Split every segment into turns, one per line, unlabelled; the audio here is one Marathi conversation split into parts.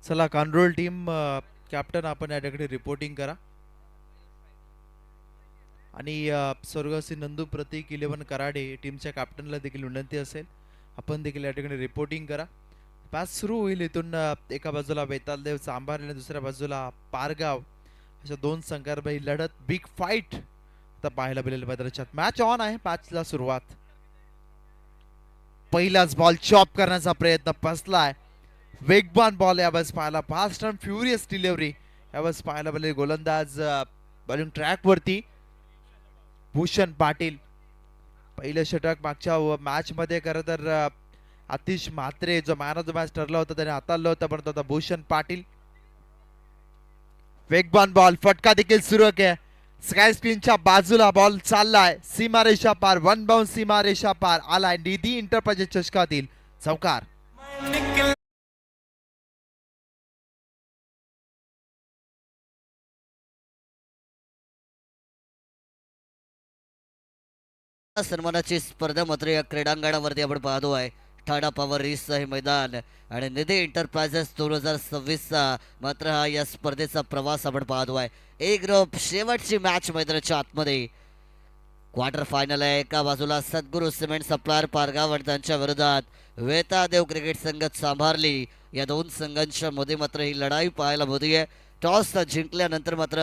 चला कंट्रोल टीम कॅप्टन आपण या ठिकाणी रिपोर्टिंग करा आणि स्वर्गवासी नंदू प्रतीक 11 कराडे टीमच्या कॅप्टनला देखील विनंती असेल आपण देखील या ठिकाणी रिपोर्टिंग करा. मॅच सुरू होईल. इथून एका बाजूला वेतालदेव चांभार आणि दुसऱ्या बाजूला पारगाव अशा दोन संघांमध्ये लढत बिग फाईट आता पाहायला मिळेल मैदानात. मॅच ऑन आहे. मॅचला सुरुवात. पहिलाच बॉल चॉप करण्याचा प्रयत्न फसलाय. वेगवान बॉल यावेळेस पाहायला, फास्ट अँड फ्युरियस डिलिव्हरी यावेळेस पाहायला मिळेल. गोलंदाज बॉलिंग ट्रॅक वरती भूषण पाटील. पहिलं षटक मागच्या मॅच मध्ये खरं तर आतिश म्हात्रे जो मॅन ऑफ द मॅच ठरला होता त्याने हाताळलं होतं, परंतु आता भूषण पाटील. वेगवान बॉल, फटका देखील सुरू आहे. स्काय स्क्रीनच्या बाजूला बॉल चाललाय, सीमारेषा पार, वन बाउंड सीमारेषा पार आलाय. निधी इंटरप्राइजेस चषकातील चौकार.
सन्मानाची स्पर्धा मात्र या क्रीडांगणावरती आपण पाहतो आहे. ठाणा पॉवर रिसचं हे मैदान आणि निधी एंटरप्राइजेस 2026चा मात्र हा या स्पर्धेचा प्रवास आपण पाहतो आहे. ए ग्रुप शेवटची मॅच मैदानाच्या आतमध्ये क्वार्टर फायनल आहे. एका बाजूला सद्गुरू सिमेंट सप्लायर पारगाव आणि त्यांच्या विरोधात वेतादेव क्रिकेट संघ सांभारली. या दोन संघांच्या मध्ये मात्र ही लढाई पाहायला मिळते आहे. टॉस जिंकल्यानंतर मात्र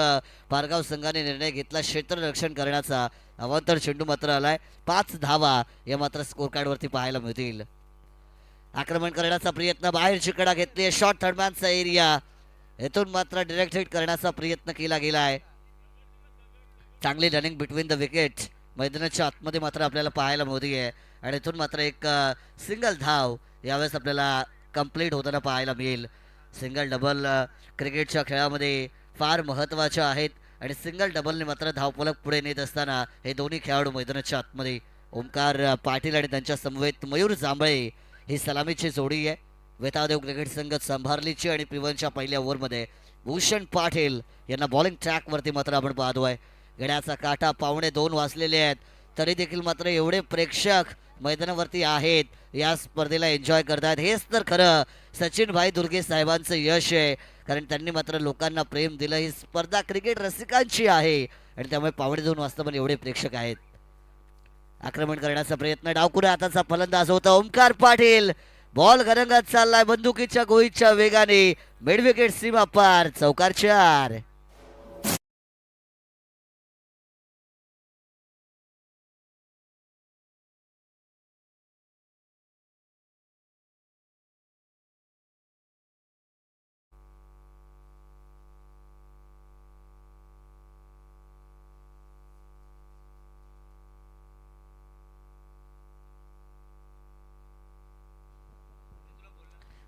पारगाव संघाने निर्णय घेतला क्षेत्ररक्षण करण्याचा. अवांतर चेंडू मात्र आलाय. 5 धावा या मात्र स्कोर कार्डवरती पाहायला मिळतील. आक्रमण करण्याचा प्रयत्न, बाहेरची कडा घेतली, शॉर्ट थर्डमॅनचा एरिया, येथून मात्र डायरेक्ट हिट करण्याचा प्रयत्न केला गेलाय. चांगली रनिंग बिटवीन द विकेट मैदानाच्या आतमध्ये मात्र आपल्याला पाहायला मिळते आहे आणि इथून मात्र एक सिंगल धाव यावेळेस आपल्याला कंप्लीट होताना पाहायला मिळेल. सिंगल डबल क्रिकेटच्या खेळामध्ये फार महत्त्वाच्या आहेत आणि सिंगल डबलने मात्र धावफलक पुढे नेत असताना हे दोन्ही खेळाडू मैदानाच्या आतमध्ये ओमकार पाटील आणि त्यांच्या समवेत मयूर जांभळे ही सलामीची जोडी आहे. वेतादेव क्रिकेट संघ संभारलीची आणि पिवनच्या पहिल्या ओव्हरमध्ये भूषण पाटील यांना बॉलिंग ट्रॅकवरती मात्र आपण पाहतो आहे. गड्याचा काटा 1:15 वाजलेले आहेत तरी देखील मात्र एवढे प्रेक्षक मैदानावरती आहेत, या स्पर्धेला एन्जॉय करतात. हेच तर खरं सचिन भाई दुर्गे साहेबांचं यश आहे, कारण त्यांनी मात्र लोकांना प्रेम दिलं. ही स्पर्धा क्रिकेट रसिकांची आहे आणि त्यामुळे 2:15 वाजता पण एवढे प्रेक्षक आहेत. आक्रमण करण्याचा प्रयत्न, डावकुऱ्या हाताचा फलंदाज होता ओमकार पाटील. बॉल घरंगत चाललाय बंदुकीच्या गोळीच्या वेगाने, मिड विकेट सीमा पार, चौकार 4.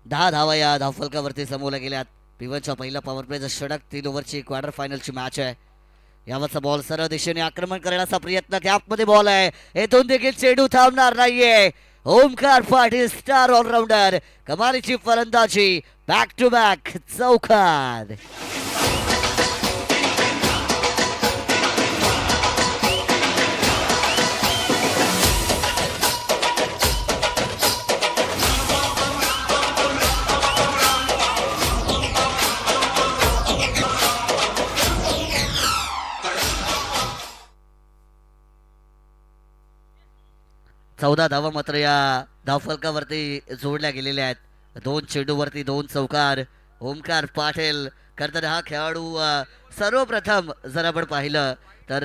दहा धावा या धावफलकावरती समोरल्या गेल्यात. पिवनच्या पहिला पॉवर प्लेचा षटक, 3 ओव्हरची क्वार्टर फायनलची मॅच आहे. यावरचा बॉल सरळ दिशेने आक्रमण करण्याचा प्रयत्न, गॅपमध्ये बॉल आहे, येथून देखील चेंडू थांबणार नाहीये. ओमकार पाटील स्टार ऑलराऊंडर, कमालीची फलंदाजी, बॅक टू बॅक चौकार. चौदा धावा मात्र या धावफलकावरती जोडल्या गेलेल्या आहेत. 2 चेंडूवरती 2 चौकार. ओमकार पाटील खरं हा खेळाडू सर्वप्रथम जर आपण पाहिलं तर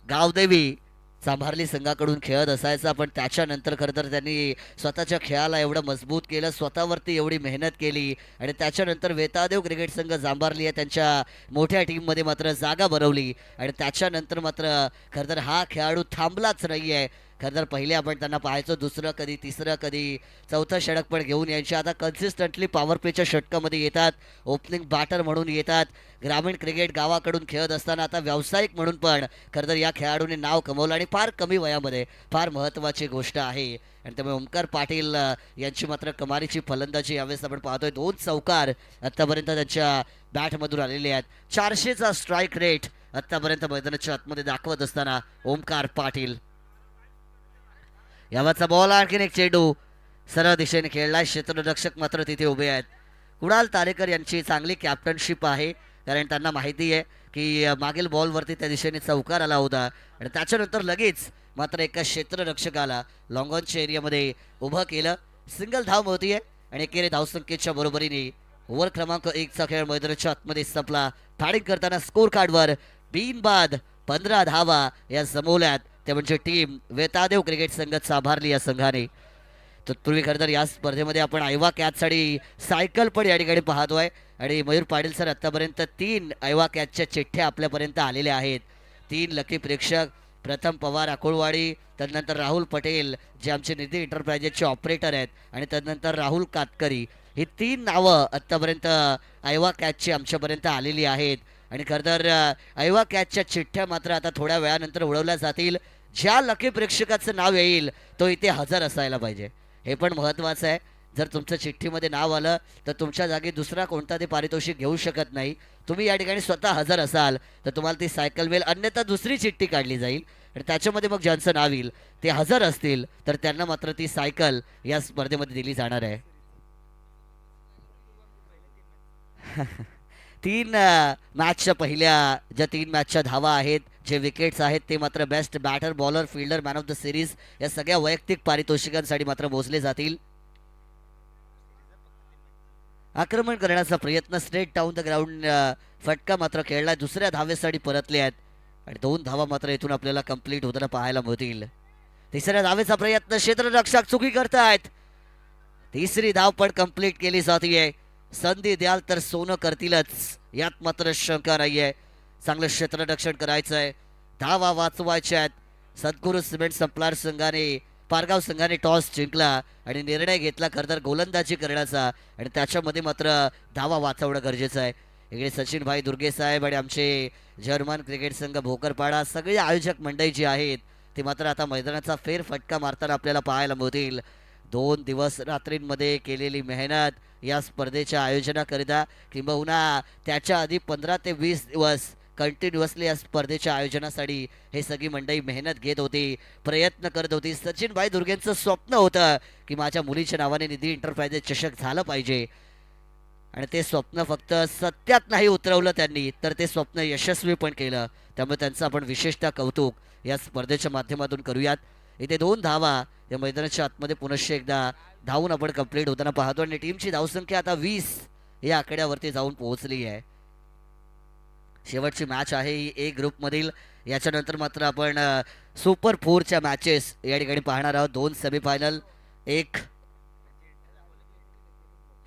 गावदेवी सांभारली संघाकडून खेळत असायचा, पण त्याच्यानंतर खरं तर त्यांनी स्वतःच्या खेळाला एवढं मजबूत केलं, स्वतःवरती एवढी मेहनत केली आणि त्याच्यानंतर वेतादेव क्रिकेट संघ सांभारली आहे त्यांच्या मोठ्या टीममध्ये मात्र जागा भरवली आणि त्याच्यानंतर मात्र खरं तर हा खेळाडू थांबलाच नाही आहे. खरं तर पहिले आपण त्यांना पाहायचो, दुसरं कधी तिसरं कधी चौथं षटक पण घेऊन यायचे. आता कन्सिस्टंटली पॉवर प्लेच्या षटकामध्ये येतात, ओपनिंग बॅटर म्हणून येतात. ग्रामीण क्रिकेट गावाकडून खेळत असताना आता व्यावसायिक म्हणून पण खरं तर या खेळाडूने नाव कमवलं आणि फार कमी वयामध्ये, फार महत्त्वाची गोष्ट आहे. आणि त्यामुळे ओमकार पाटील यांची मात्र कमालीची फलंदाजी यावेळेस आपण पाहतोय. 2 चौकार आत्तापर्यंत त्यांच्या बॅटमधून आलेले आहेत. 400चा स्ट्राईक रेट आत्तापर्यंत मैदानाच्या आतमध्ये दाखवत असताना ओमकार पाटील. यावरचा बॉल, आणखीन एक चेंडू सरळ दिशेने खेळलाय. क्षेत्ररक्षक मात्र तिथे उभे आहेत. कुणाल तारेकर यांची चांगली कॅप्टनशिप आहे, कारण त्यांना माहिती आहे की मागील बॉलवरती त्या दिशेने चौकार आला होता आणि त्याच्यानंतर लगेच मात्र एका क्षेत्ररक्षकाला लॉंगॉनच्या एरियामध्ये उभं केलं. सिंगल धाव मिळतीये आणि एकेरी धावसंख्येच्या बरोबरीने ओव्हर क्रमांक 1चा खेळ मैदानाच्या आतमध्ये संपला. फॅडिंग करताना स्कोर कार्डवर बिनबाद 15 धावा या जमवल्यात, ते म्हणजे टीम वेतादेव क्रिकेट संघ साभारली या संघाने. तत्पूर्वी खरं तर या स्पर्धेमध्ये आपण आयवा कॅचसाठी सायकल पण या ठिकाणी पाहतोय आणि मयूर पाटील सर आतापर्यंत 3 आयवा कॅचच्या चिठ्ठ्या आपल्यापर्यंत आलेल्या आहेत. 3 लकी प्रेक्षक, प्रथम पवार अकोळवाडी, त्यानंतर राहुल पटेल जे आमचे निधी एंटरप्राइजेसचे ऑपरेटर आहेत आणि त्यानंतर राहुल कातकरी, ही 3 नावं आत्तापर्यंत आयवा कॅचची आमच्यापर्यंत आलेली आहेत. आणि खरं तर आयवा कॅचच्या चिठ्ठ्या मात्र आता थोड्या वेळानंतर उडवल्या जातील. ज्या लकी प्रेक्षकाचं नाव येईल तो इथे हजर असायला पाहिजे, हे पण महत्त्वाचं आहे. जर तुमचं चिठ्ठीमध्ये नाव आलं तर तुमच्या जागी दुसरा कोणता ते पारितोषिक घेऊ शकत नाही. तुम्ही या ठिकाणी स्वतः हजर असाल तर तुम्हाला ती सायकल मिळेल, अन्यथा दुसरी चिठ्ठी काढली जाईल आणि त्याच्यामध्ये मग ज्यांचं नाव येईल ते हजर असतील तर त्यांना मात्र ती सायकल या स्पर्धेमध्ये दिली जाणार आहे. 3 मॅचच्या पहिल्या ज्या 3 मॅचच्या धावा आहेत, जे विकेट्स आहेत, ते मात्र best batter, bowler, fielder, man of the series या सगळ्या वैयक्तिक पारितोषिकांसाठी मात्र मोजले जातील. आक्रमण करण्याचा प्रयत्न स्ट्रेट डाऊन द ग्राउंड, फटका मात्र खेळला, दुसऱ्या धावेसाठी परतले आहेत आणि 2 धावा मात्र इथून आपल्याला कंप्लीट होताना पाहायला मिळतील. तिसऱ्या धावेचा प्रयत्न, क्षेत्ररक्षक चुकी करतायत, तिसरी धाव पण कंप्लीट केली जातीये. संधी द्याल तर सोनं करतीलच, यात मात्र शंका नाहीये. चांगलं क्षेत्ररक्षण करायचं आहे, धावा वाचवायच्या आहेत. सद्गुरू सिमेंट सप्लायर संघाने, पारगाव संघाने टॉस जिंकला आणि निर्णय घेतला खरं तर गोलंदाजी करण्याचा आणि त्याच्यामध्ये मात्र धावा वाचवणं गरजेचं आहे. इकडे सचिन भाई दुर्गे साहेब आणि आमचे जर्मन क्रिकेट संघ भोकरपाडा, सगळे आयोजक मंडळी जी आहेत ते मात्र आता मैदानाचा फेरफटका मारताना आपल्याला पाहायला मिळतील. 2 दिवस रात्रींमध्ये केलेली मेहनत या स्पर्धेच्या आयोजनाकरिता, किंबहुना त्याच्या आधी 15 ते 20 दिवस कंटिन्युअसली या स्पर्धेच्या आयोजनासाठी हे सगळी मंडळी मेहनत घेत होती, प्रयत्न करत होती. सचिन भाई दुर्गेंचं स्वप्न होतं की माझ्या मुलीच्या नावाने निधी एंटरप्राइजेस चषक झालं पाहिजे आणि ते स्वप्न फक्त सत्यात नाही उतरवलं त्यांनी, तर ते स्वप्न यशस्वी पण केलं. त्यामुळे त्यांचं आपण विशेषतः कौतुक या स्पर्धेच्या माध्यमातून करूयात. इथे 2 धावा या मैदानाच्या आतमध्ये पुनश्च एकदा धावून आपण कंप्लीट होताना पाहतो आणि टीमची धावसंख्या आता 20 या आकड्यावरती जाऊन पोहोचली आहे. शेवटची मॅच आहे ही ए ग्रुपमधील. याच्यानंतर मात्र आपण सुपर 4च्या मॅचेस या ठिकाणी पाहणार आहोत. 2 सेमीफायनल, 1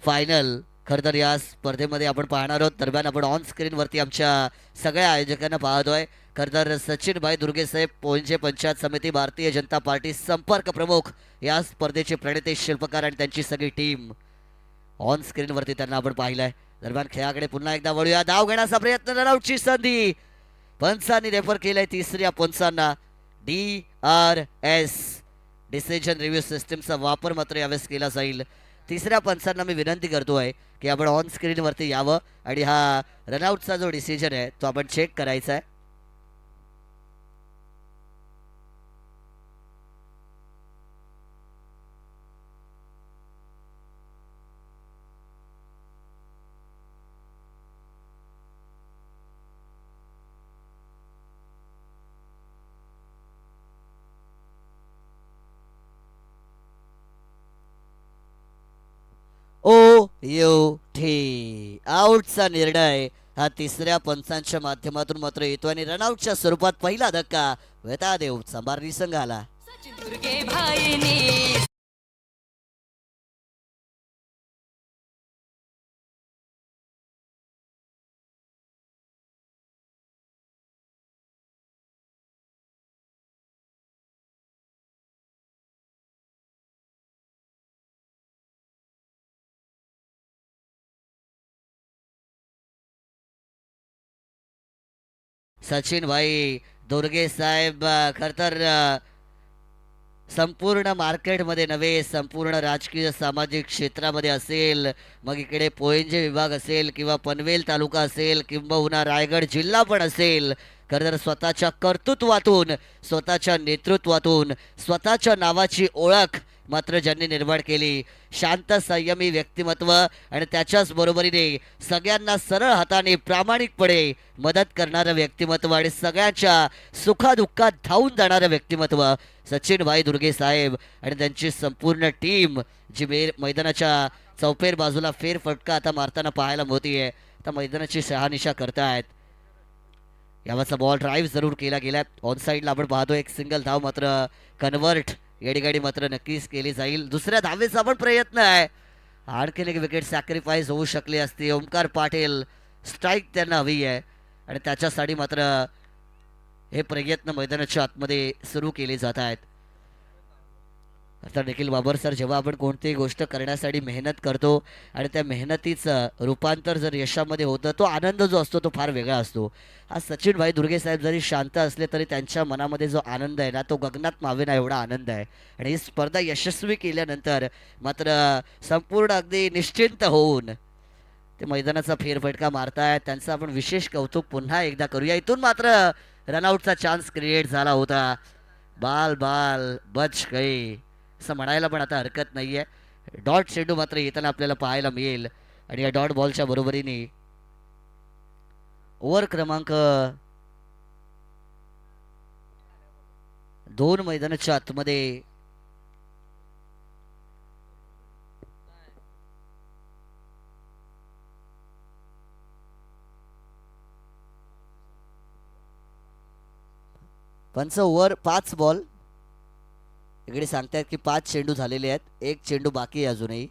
फायनल खरं तर या स्पर्धेमध्ये आपण पाहणार आहोत. दरम्यान आपण ऑन स्क्रीनवरती आमच्या सगळ्या आयोजकांना पाहतोय. खरं तर सचिन भाई दुर्गे साहेब, पोंजे पंचायत समिती, भारतीय जनता पार्टी संपर्क प्रमुख, या स्पर्धेचे प्रणेते, शिल्पकार आणि त्यांची सगळी टीम ऑन स्क्रीनवरती त्यांना आपण पाहिलंय. दरम्यान खेळाकडे पुन्हा एकदा वळूया. धाव घेण्याचा प्रयत्न, रनआउटची संधी, पंचांनी रेफर केलंय तिसऱ्या पंचांना. DRS डिसिजन रिव्ह्यू सिस्टीमचा वापर मात्र यावेळेस केला जाईल. तिसऱ्या पंचांना मी विनंती करतोय की आपण ऑन स्क्रीनवरती यावं आणि हा रनआउटचा जो डिसिजन आहे तो आपण चेक करायचा आहे. OUT आउटचा निर्णय हा तिसऱ्या पंचांच्या माध्यमातून मात्र येतो आणि रनआउटच्या स्वरूपात पहिला धक्का वेतादेव संभारणी संघाला.
दुर्गे भाईनी
सचिन भाई दुर्गे साहेब खर तर संपूर्ण मार्केटमध्ये नव्हे, संपूर्ण राजकीय सामाजिक क्षेत्रामध्ये असेल, मग इकडे पोयंजे विभाग असेल किंवा पनवेल तालुका असेल किंबहुना रायगड जिल्हा पण असेल, खरं तर स्वतःच्या कर्तृत्वातून, स्वतःच्या नेतृत्वातून, स्वतःच्या नावाची ओळख मात्र ज्यांनी निर्माण केली, शांत संयमी व्यक्तिमत्व आणि त्याच्याच बरोबरीने सगळ्यांना सरळ हाताने प्रामाणिकपणे मदत करणारं व्यक्तिमत्व आणि सगळ्यांच्या सुखादुःखात धावून जाणारं व्यक्तिमत्व सचिन भाई दुर्गे साहेब आणि त्यांची संपूर्ण टीम जी मैदानाच्या चौफेर बाजूला फेरफटका आता मारताना पाहायला मिळतीये. आता मैदानाची शहानिशा करतायत. यावरचा बॉल ड्राईव्ह जरूर केला गेला. ऑन साईडला आपण पाहतो एक सिंगल धाव मात्र कन्वर्ट येडीगाडी मात्र नक्कीच केली जाईल. दुसऱ्या धावेचा पण प्रयत्न आहे. आणखीन एक विकेट सॅक्रिफाईस होऊ शकली असती. ओमकार पाटील स्ट्राईक त्यांना हवी आहे आणि त्याच्यासाठी मात्र हे प्रयत्न मैदानाच्या आतमध्ये सुरू केले जात आहेत. आता निखिल बाबर सर, जेव्हा आपण कोणतीही गोष्ट करण्यासाठी मेहनत करतो आणि त्या मेहनतीचं रूपांतर जर यशामध्ये होतं, तो आनंद जो असतो तो फार वेगळा असतो. आज सचिन भाई दुर्गे साहेब जरी शांत असले तरी त्यांच्या मनामध्ये जो आनंद आहे ना, तो गगनात मावेना एवढा आनंद आहे. आणि ही स्पर्धा यशस्वी केल्यानंतर मात्र संपूर्ण अगदी निश्चिंत होऊन ते मैदानाचा फेरफटका मारतायत. त्यांचं आपण विशेष कौतुक पुन्हा एकदा करूया. इथून मात्र रनआउटचा चान्स क्रिएट झाला होता. बाल बाल बच गई असं म्हणायला पण आता हरकत नाही आहे. डॉट चेंडू मात्र येताना आपल्याला पाहायला मिळेल आणि या डॉट बॉलच्या बरोबरीने ओव्हर क्रमांक 2 मैदानाच्या आतमध्ये पंच ओव्हर 5 बॉल. इकडे सांगतायत की 5 चेंडू झालेले आहेत, 1 चेंडू बाकी आहे अजूनही.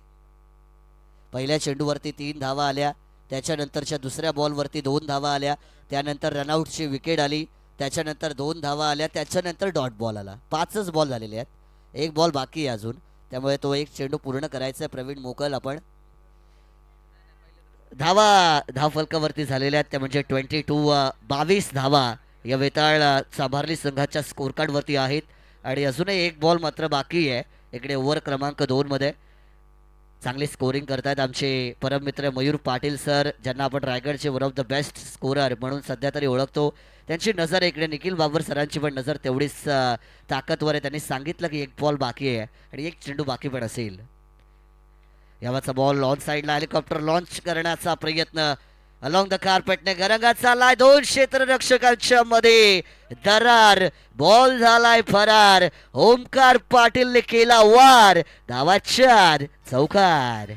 पहिल्या चेंडूवरती 3 धावा आल्या, त्याच्यानंतरच्या दुसऱ्या बॉलवरती 2 धावा आल्या, त्यानंतर रनआउटची विकेट आली, त्याच्यानंतर 2 धावा आल्या, त्याच्यानंतर डॉट बॉल आला. 5च बॉल झालेले आहेत, 1 बॉल बाकी आहे अजून. त्यामुळे तो 1 चेंडू पूर्ण करायचा आहे. प्रवीण मोकल आपण धावफलकावरती झालेल्या आहेत त्या म्हणजे 22 धावा या वेताळ चाभारली संघाच्या स्कोर कार्डवरती आहेत आणि अजूनही 1 बॉल मात्र बाकी आहे. इकडे ओव्हर क्रमांक 2 मध्ये चांगली स्कोरिंग करतायत आमचे परममित्र मयूर पाटील सर, ज्यांना आपण रायगडचे one of the best scorer म्हणून सध्या तरी ओळखतो. त्यांची नजर इकडे निखिल बाबर सरांची पण नजर तेवढीच ताकदवर आहे. त्यांनी सांगितलं की 1 बॉल बाकी आहे आणि 1 चेंडू बाकी पण असेल. यावाचा बॉल ऑन साईडला हेलिकॉप्टर लॉन्च करण्याचा प्रयत्न अलॉंग द कार्पेटने गरंगा चाललाय. 2 क्षेत्ररक्षकांच्या मध्ये दरार, बॉल झालाय फरार. ओमकार पाटीलने केला वार. धावा 4, चौकार.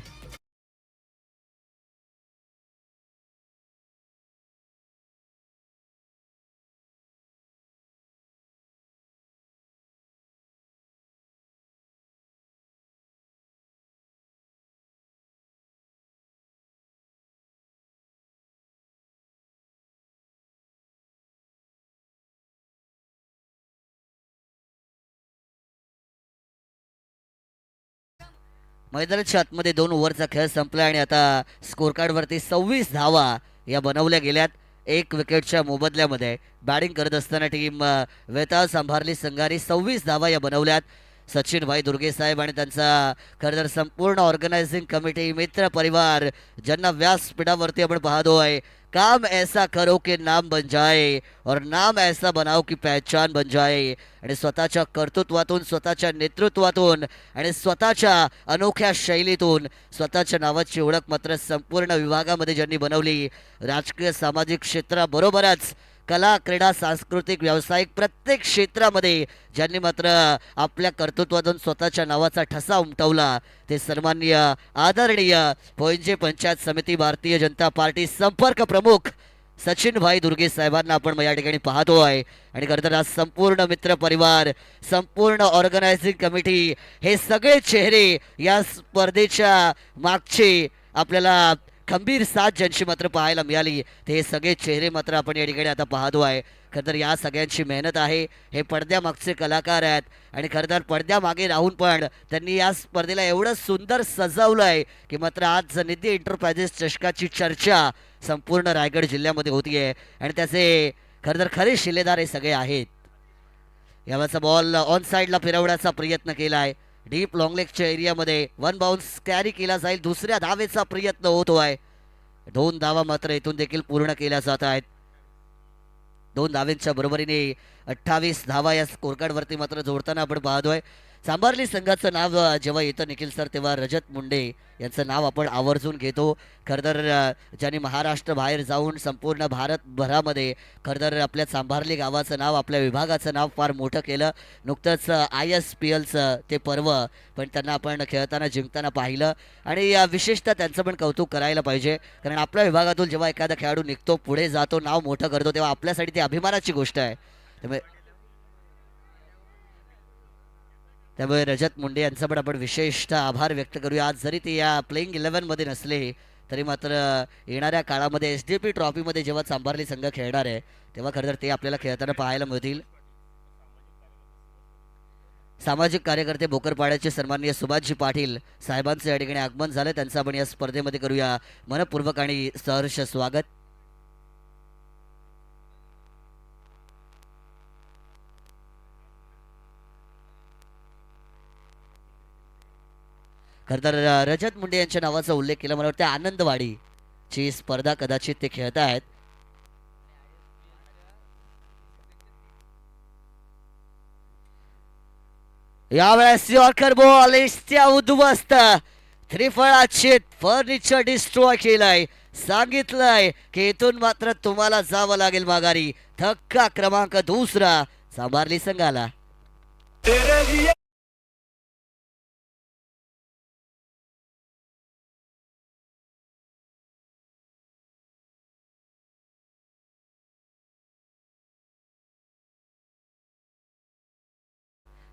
मैदानाच्या आतमध्ये 2 ओव्हरचा खेळ संपला आणि आता स्कोर कार्डवरती 26 धावा या बनवल्या गेल्यात 1 विकेटच्या मोबदल्यामध्ये. बॅटिंग करत असताना टीम वेताळ सांभारली संघाने 26 धावा या बनवल्यात. सचिन भाई दुर्गे साहेब आणि त्यांचा खरं तर संपूर्ण ऑर्गनायझिंग कमिटी, मित्र परिवार, ज्यांना व्यासपीठावरती आपण पाहतोय. काम ऐसा करो कि नाम बन जाए और नाम ऐसा बनाओ की पहचान बन जाए. आणि स्वतःच्या कर्तृत्वातून, स्वतःच्या नेतृत्वातून आणि स्वतःच्या अनोख्या शैलीतून स्वतःच्या नावाची ओळख मात्र संपूर्ण विभागामध्ये ज्यांनी बनवली, राजकीय सामाजिक क्षेत्राबरोबरच कला, क्रीडा, सांस्कृतिक, व्यावसायिक प्रत्येक क्षेत्रामध्ये ज्यांनी मात्र आपल्या कर्तृत्वातून स्वतःच्या नावाचा ठसा उमटवला, ते सन्माननीय आदरणीय पोंजे पंचायत समिती, भारतीय जनता पार्टी संपर्क प्रमुख सचिन भाई दुर्गे साहेबांना आपण या ठिकाणी पाहतो आहे. आणि खरं तर आज संपूर्ण मित्र परिवार, संपूर्ण ऑर्गनायझिंग कमिटी, हे सगळे चेहरे या स्पर्धेच्या मागचे आपल्याला खंबीर साथ ज्यांची मात्र पाहायला मिळाली, ते हे सगळे चेहरे मात्र आपण या ठिकाणी आता पाहतो आहे. खरं तर या सगळ्यांची मेहनत आहे. हे पडद्यामागचे कलाकार आहेत आणि खरं तर पडद्यामागे राहून पण त्यांनी या स्पर्धेला एवढं सुंदर सजवलं आहे की मात्र आज निधी एंटरप्राइजेस चषकाची चर्चा संपूर्ण रायगड जिल्ह्यामध्ये होतीये आणि त्याचे खरं तर खरे शिलेदार हे सगळे आहेत. यावरचा बॉल ऑन साईडला फिरवण्याचा प्रयत्न केला आहे. डीप लॉंगलेगच्या एरियामध्ये 1 बाउन्स कॅरी केला जाईल. दुसऱ्या धावेचा प्रयत्न होतो आहे. 2 धावा मात्र इथून देखील पूर्ण केल्या जात आहेत. 2 धावेंच्या बरोबरीने 28 धावा या स्कोरकार्डवरती मात्र जोडताना आपण पाहतोय. सांभारली संघाचं नाव जेव्हा येतं निखिल सर, तेव्हा रजत मुंडे यांचं नाव आपण आवर्जून घेतो. खरं तर ज्यांनी महाराष्ट्र बाहेर जाऊन संपूर्ण भारतभरामध्ये खरं तर आपल्या सांभारली गावाचं नाव, आपल्या विभागाचं नाव फार मोठं केलं. नुकतंच ISPLचं ते पर्व पण त्यांना आपण खेळताना जिंकताना पाहिलं आणि विशेषतः त्यांचं पण कौतुक करायला पाहिजे. कारण आपल्या विभागातून जेव्हा एखादा खेळाडू निघतो, पुढे जातो, नाव मोठं करतो, तेव्हा आपल्यासाठी ती अभिमानाची गोष्ट आहे. त्यामुळे त्यामुळे रजत मुंडे यांचा पण आपण विशेषतः आभार व्यक्त करूया. आज जरी ते या प्लेइंग 11मध्ये नसले तरी मात्र येणाऱ्या काळामध्ये SDP ट्रॉफीमध्ये जेव्हा सांभारली संघ खेळणार आहे तेव्हा खरं तर ते आपल्याला खेळताना पाहायला मिळतील. सामाजिक कार्यकर्ते बोकरपाड्याचे सन्माननीय सुभाषजी पाटील साहेबांचे या ठिकाणी आगमन झालं. त्यांचं आपण या स्पर्धेमध्ये करूया मनपूर्वक आणि सहर्ष स्वागत. खरं तर रजत मुंडे यांच्या नावाचा उल्लेख केला, मला वाटतं आनंदवाडीची स्पर्धा कदाचित ते खेळत आहेत. यावेळेस यॉर्कर बॉल इस्त्या उद्ध्वस्त, त्रिफळाची फर्निचर डिस्ट्रॉय केलंय. सांगितलंय की इथून मात्र तुम्हाला जावं लागेल माघारी. धक्का क्रमांक 2 सांभारली संघाला.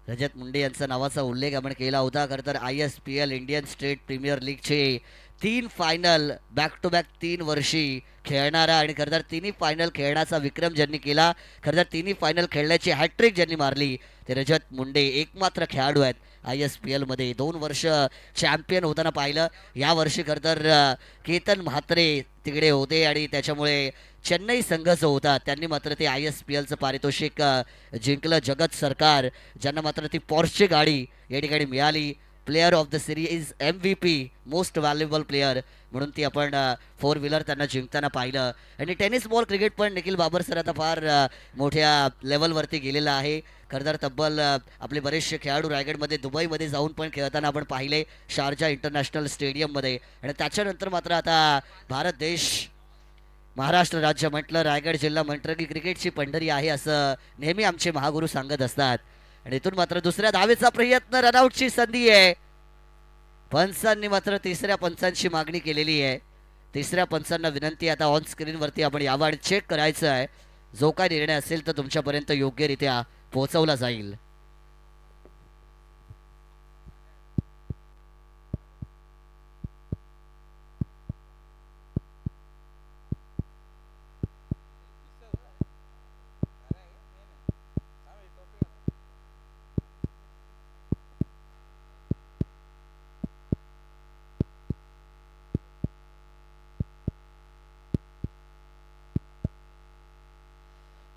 रजत मुंडे यांचा नावाचा उल्लेख आपण केला होता. खरं तर ISPL इंडियन स्टेट प्रीमियर लीगचे 3 फायनल बॅक टू बॅक 3 वर्षी खेळणारा आणि खरं तर तिन्ही फायनल खेळण्याचा विक्रम ज्यांनी केला, खरं तर तिन्ही फायनल खेळण्याची हॅट्रिक ज्यांनी मारली ते रजत मुंडे एकमात्र खेळाडू आहेत. ISPL मध्ये 2 वर्ष चॅम्पियन होताना पाहिलं. या वर्षी खरं तर केतन म्हात्रे तिकडे होते आणि त्याच्यामुळे चेन्नई संघ जो होता त्यांनी मात्र ते ISPLचं पारितोषिक जिंकलं. जगत सरकार ज्यांना मात्र ती पॉर्सची गाडी या ठिकाणी मिळाली. Player of the series MVP most valuable player म्हणून ती आपण 4 व्हीलर त्यांना जिंकताना पाहिलं. आणि टेनिस बॉल क्रिकेट पण निखिल बाबर सर आता फार मोठ्या लेवलवरती गेलेला आहे. खरं तर तब्बल आपले बरेचसे खेळाडू रायगडमध्ये दुबईमध्ये जाऊन पण खेळताना आपण पाहिले, शारजा इंटरनॅशनल स्टेडियममध्ये. आणि त्याच्यानंतर मात्र आता भारत देश, महाराष्ट्र राज्य म्हटलं, रायगड जिल्हा म्हटलं की क्रिकेटची पंढरी आहे असं नेहमी आमचे महागुरू सांगत असतात. आणि इथून मात्र दुसऱ्या धावेचा प्रयत्न, रनआउटची संधी आहे. पंचांनी मात्र तिसऱ्या पंचांची मागणी केलेली आहे. तिसऱ्या पंचांना विनंती आता ऑन स्क्रीनवरती आपण यावं आणि चेक करायचं आहे. जो काय निर्णय असेल तर तुमच्यापर्यंत योग्यरित्या पोहोचवला जाईल.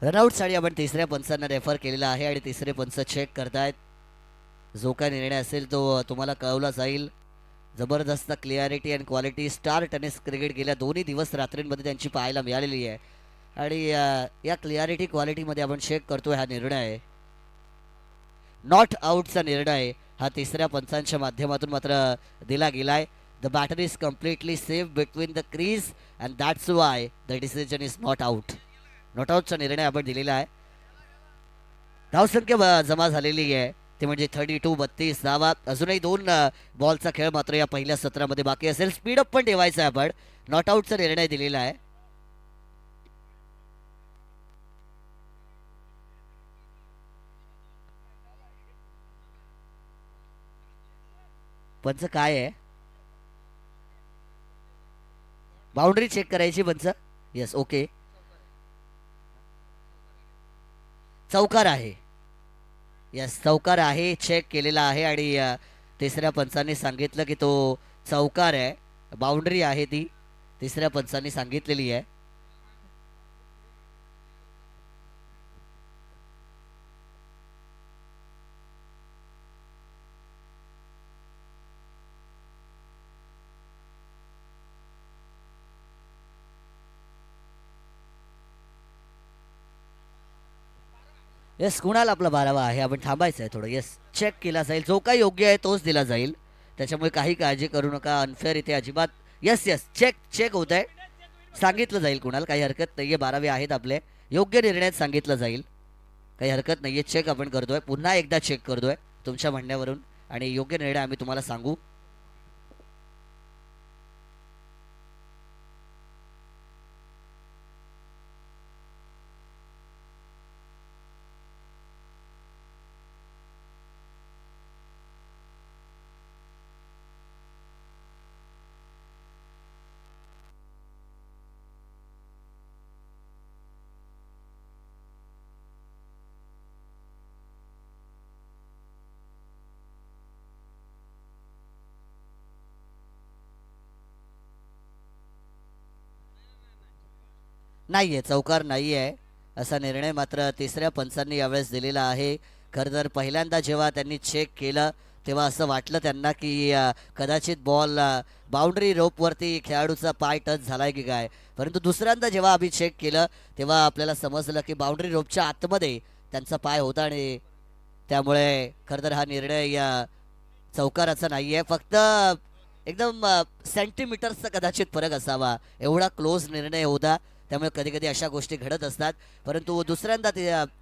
रनआउटसाठी आपण तिसऱ्या पंचांना रेफर केलेला आहे आणि तिसरे पंच चेक करतायत. जो काय निर्णय असेल तो तुम्हाला कळवला जाईल. जबरदस्त clarity and quality star tennis cricket गेल्या दोन्ही दिवस रात्रींमध्ये त्यांची पाहायला मिळालेली आहे. आणि या क्लिअरिटी क्वालिटीमध्ये आपण चेक करतोय हा निर्णय नॉट आउटचा निर्णय हा तिसऱ्या पंचांच्या माध्यमातून मात्र दिला गेलाय. The batter is completely safe between the crease and that's why the decision is not out. Not आउटचा निर्णय आपण दिलेला आहे. धावसंख्या जमा झालेली आहे ते म्हणजे 32 धावा. अजूनही 2 बॉलचा खेळ मात्र या पहिल्या सत्रामध्ये बाकी असेल. स्पीडअप पण ठेवायचा आहे. आपण नॉट आउटचा निर्णय दिलेला आहे. पंच काय आहे, बाउंड्री चेक करायची पंच. येस, ओके, चौकार आहे. यस, चौकार आहे, चेक केलेला आहे. आणि तिसऱ्या पंचांनी सांगितलं की तो चौकार आहे, बाउंड्री आहे ती तिसऱ्या पंचांनी सांगितलेली आहे. येस, कुणाल आपला 12वा आहे. आपण थांबायचं आहे थोडं. येस, चेक केला जाईल. जो काही योग्य आहे तोच दिला जाईल. त्याच्यामुळे काही काळजी करू नका. अनफेअर इथे अजिबात. येस येस, चेक चेक होत आहे. सांगितलं जाईल कुणाल, काही हरकत नाहीये. 12वे आहेत आपले. योग्य निर्णयात सांगितलं जाईल. काही हरकत नाहीये. चेक आपण करतोय. पुन्हा एकदा चेक करतोय तुमच्या म्हणण्यावरून आणि योग्य निर्णय आम्ही तुम्हाला सांगू. नाहीये, चौकार नाहीये असा निर्णय मात्र तिसऱ्या पंचांनी यावेळेस दिलेला आहे. खरं तर पहिल्यांदा जेव्हा त्यांनी चेक केलं तेव्हा असं वाटलं त्यांना की कदाचित बॉल बाउंड्री रोपवरती खेळाडूचा पाय टच झालाय की काय. परंतु दुसऱ्यांदा जेव्हा आम्ही चेक केलं तेव्हा आपल्याला समजलं की बाउंड्री रोपच्या आतमध्ये त्यांचा पाय होता आणि त्यामुळे खरं तर हा निर्णय चौकाराचा नाहीये. फक्त एकदम सेंटीमीटरचा कदाचित फरक असावा, एवढा क्लोज निर्णय होता. त्यामुळे कधी कधी अशा गोष्टी घडत असतात. परंतु दुसऱ्यांदा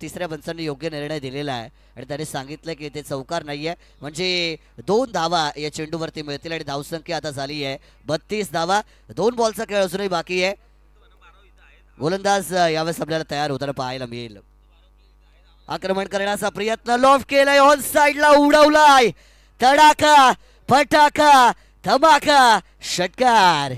तिसऱ्या पंचांनी योग्य निर्णय दिलेला आहे आणि त्याने सांगितलं की ते चौकार नाहीये. म्हणजे 2 धावा या चेंडूवरती मिळतील आणि धावसंख्या आता झाली आहे 32 धावा. 2 बॉलचा खेळ अजूनही बाकी आहे. गोलंदाज यावेळेस आपल्याला तयार होताना पाहायला मिळेल. आक्रमण करण्याचा प्रयत्न, लॉफ्ट केलाय, ऑन साइडला उडवलाय. तडाखा फटाका धमाका षटकार.